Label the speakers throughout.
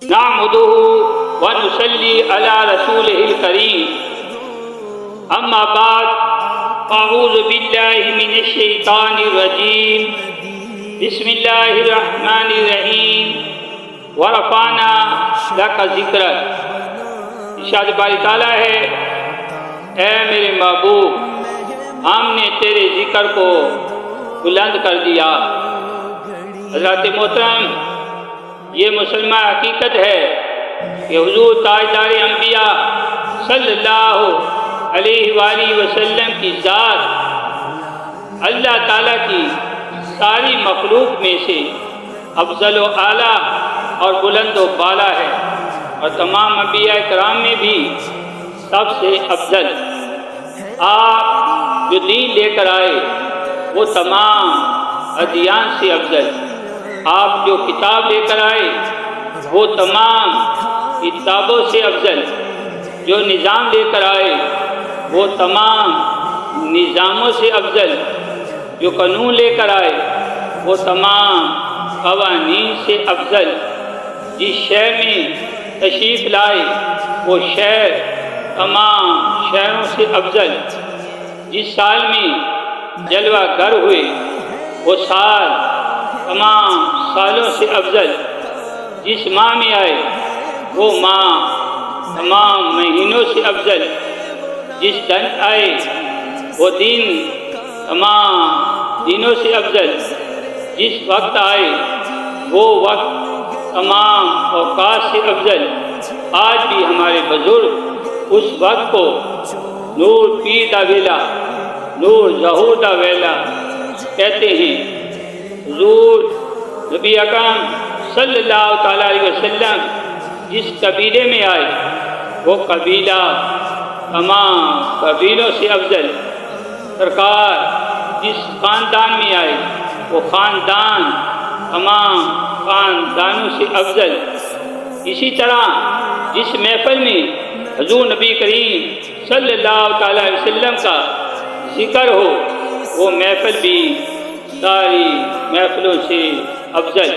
Speaker 1: نعمده ونصلي على رسوله الكريم اما بعد اعوذ باللہ من الشیطان الرجیم بسم اللہ الرحمن الرحیم ورفعنا لک ذکرک۔ ارشاد باری تعالیٰ ہے، اے میرے محبوب، ہم نے تیرے ذکر کو بلند کر دیا۔ حضرات محترم، یہ مسلمہ حقیقت ہے کہ حضور تاجدار انبیاء صلی اللہ علیہ وآلہ وسلم کی ذات اللہ تعالیٰ کی ساری مخلوق میں سے افضل و اعلیٰ اور بلند و بالا ہے، اور تمام انبیاء کرام میں بھی سب سے افضل۔ آپ جو دین لے کر آئے وہ تمام ادیان سے افضل۔ آپ جو کتاب لے کر آئے وہ تمام کتابوں سے افضل۔ جو نظام لے کر آئے وہ تمام نظاموں سے افضل۔ جو قانون لے کر آئے وہ تمام قوانین سے افضل۔ جس شہر میں تشریف لائے وہ شہر تمام شہروں سے افضل۔ جس سال میں جلوہ گر ہوئے وہ سال تمام سالوں سے افضل۔ جس ماہ میں آئے وہ ماہ تمام مہینوں سے افضل۔ جس دن آئے وہ دن تمام دنوں سے افضل۔ جس وقت آئے وہ وقت تمام اوقات سے افضل۔ آج بھی ہمارے بزرگ اس وقت کو نور پیر دا ویلا، نور ظہور دا ویلا کہتے ہیں۔ حضور نبی اکرم صلی اللہ تعالیٰ علیہ وسلم جس قبیلے میں آئے وہ قبیلہ تمام قبیلوں سے افضل۔ سرکار جس خاندان میں آئے وہ خاندان تمام خاندانوں سے افضل۔ اسی طرح جس محفل میں حضور نبی کریم صلی اللہ تعالیٰ علیہ وسلم کا ذکر ہو وہ محفل بھی ساری محفلوں سے افضل۔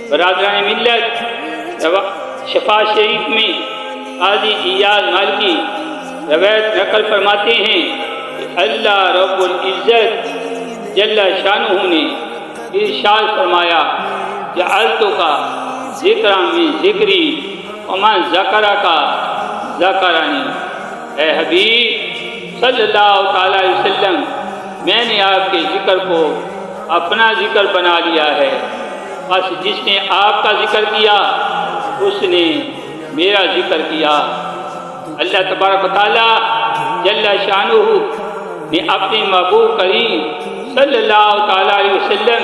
Speaker 1: برادران ملت، شفا شریف میں قاضی ایاز مالکی روایت نقل فرماتے ہیں کہ اللہ رب العزت جل شانہ نے ارشاد فرمایا، جعلتک ذکرا من ذکری ومن ذکرک ذکرنی۔ اے حبیب صلی اللہ تعالیٰ علیہ وسلم، میں نے آپ کے ذکر کو اپنا ذکر بنا لیا ہے، بس جس نے آپ کا ذکر کیا اس نے میرا ذکر کیا۔ اللہ تبارک و تعالیٰ جل شانہ نے اپنے محبوب کریم صلی اللہ تعالیٰ علیہ وسلم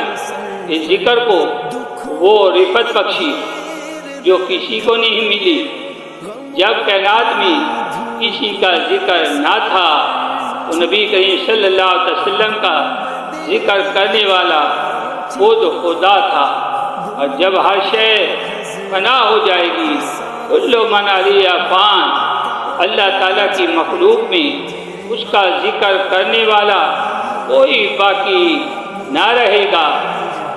Speaker 1: کے ذکر کو وہ رفعت بخشی جو کسی کو نہیں ملی۔ جب کائنات میں کسی کا ذکر نہ تھا تو نبی کریم صلی اللہ علیہ وسلم کا ذکر کرنے والا خود خدا تھا۔ اور جب ہر شے فنا ہو جائے گی، کل من علیہا فان، اللہ تعالیٰ کی مخلوق میں اس کا ذکر کرنے والا کوئی باقی نہ رہے گا۔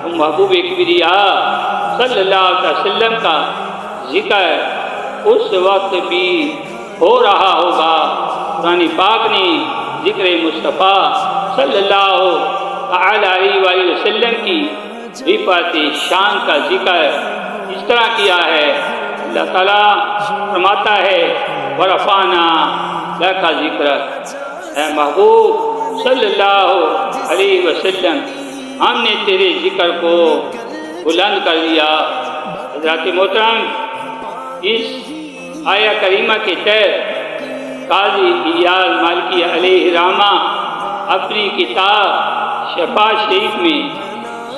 Speaker 1: تو محبوب کبریا صلی اللہ علیہ وسلم کا ذکر اس وقت بھی ہو رہا ہوگا۔ قرآن پاک نے ذکر مصطفیٰ صلی اللہ علیہ وآلہ وسلم کی رفعت شان کا ذکر اس طرح کیا ہے۔ اللہ تعالیٰ فرماتا ہے، ورفعنا لک ذکرک۔ اے محبوب صلی اللہ علیہ وسلم، ہم نے تیرے ذکر کو بلند کر دیا۔ حضرات محترم، اس آیہ کریمہ کے تحت قاضی ایاز مالکی علیہ رحمہ اپنی کتاب شفا شریف میں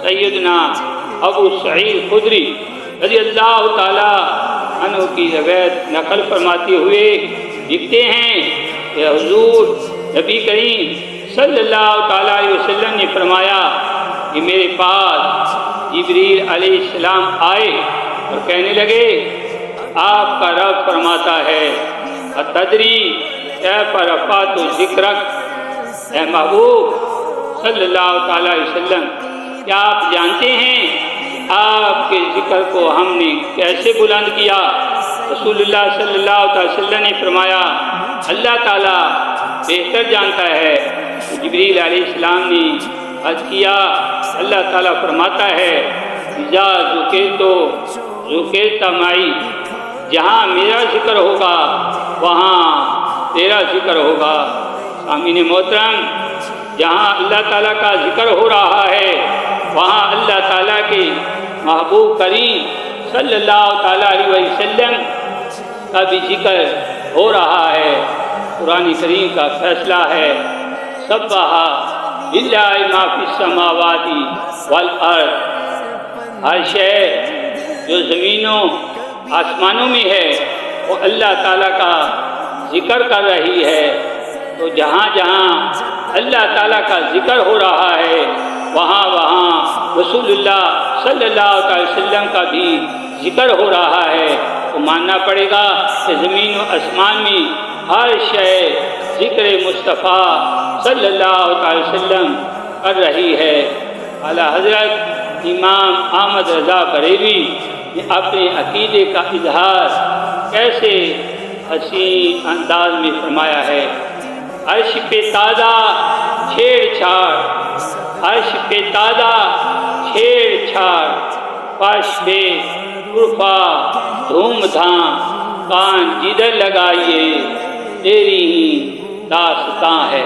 Speaker 1: سیدنا ابو سعید خدری رضی اللہ تعالیٰ عنہ کی روایت نقل فرماتے ہوئے لکھتے ہیں کہ حضور نبی کریم صلی اللہ تعالیٰ علیہ وسلم نے فرمایا کہ میرے پاس جبریل علیہ السلام آئے اور کہنے لگے، آپ کا رب فرماتا ہے، اتدری کیف رفعت ذکرک۔ اے محبوب صلی اللہ تعالیٰ علیہ وسلم، کیا آپ جانتے ہیں آپ کے ذکر کو ہم نے کیسے بلند کیا؟ رسول اللہ صلی اللہ علیہ وسلم نے فرمایا اللہ تعالیٰ بہتر جانتا ہے۔ جبریل علیہ السلام نے عرض کیا اللہ تعالیٰ فرماتا ہے اذا ذکرت معی، جہاں میرا ذکر ہوگا وہاں تیرا ذکر ہوگا۔ سامعین محترم، جہاں اللہ تعالیٰ کا ذکر ہو رہا ہے وہاں اللہ تعالیٰ کے محبوب کریم صلی اللہ تعالیٰ علیہ وسلم کا بھی ذکر ہو رہا ہے۔ قرآن کریم کا فیصلہ ہے سبح للہ ما فی السماوات والارض، ہر شے جو زمینوں آسمانوں میں ہے وہ اللہ تعالیٰ کا ذکر کر رہی ہے۔ تو جہاں جہاں اللہ تعالیٰ کا ذکر ہو رہا ہے وہاں وہاں رسول اللہ صلی اللہ علیہ وسلم کا بھی ذکر ہو رہا ہے۔ تو ماننا پڑے گا کہ زمین و آسمان میں ہر شے ذکر مصطفیٰ صلی اللہ علیہ وسلم کر رہی ہے۔ اعلیٰ حضرت امام احمد رضا بریلوی نے اپنے عقیدے کا اظہار کیسے حسین انداز میں فرمایا ہے۔ عرش پہ تازہ چھیڑ چھاڑ، عرش پہ تازہ چھیڑ چھاڑ، فرش پہ عرفا دھوم دھام، کان جدھر لگائیے تیری ہی داستاں ہے۔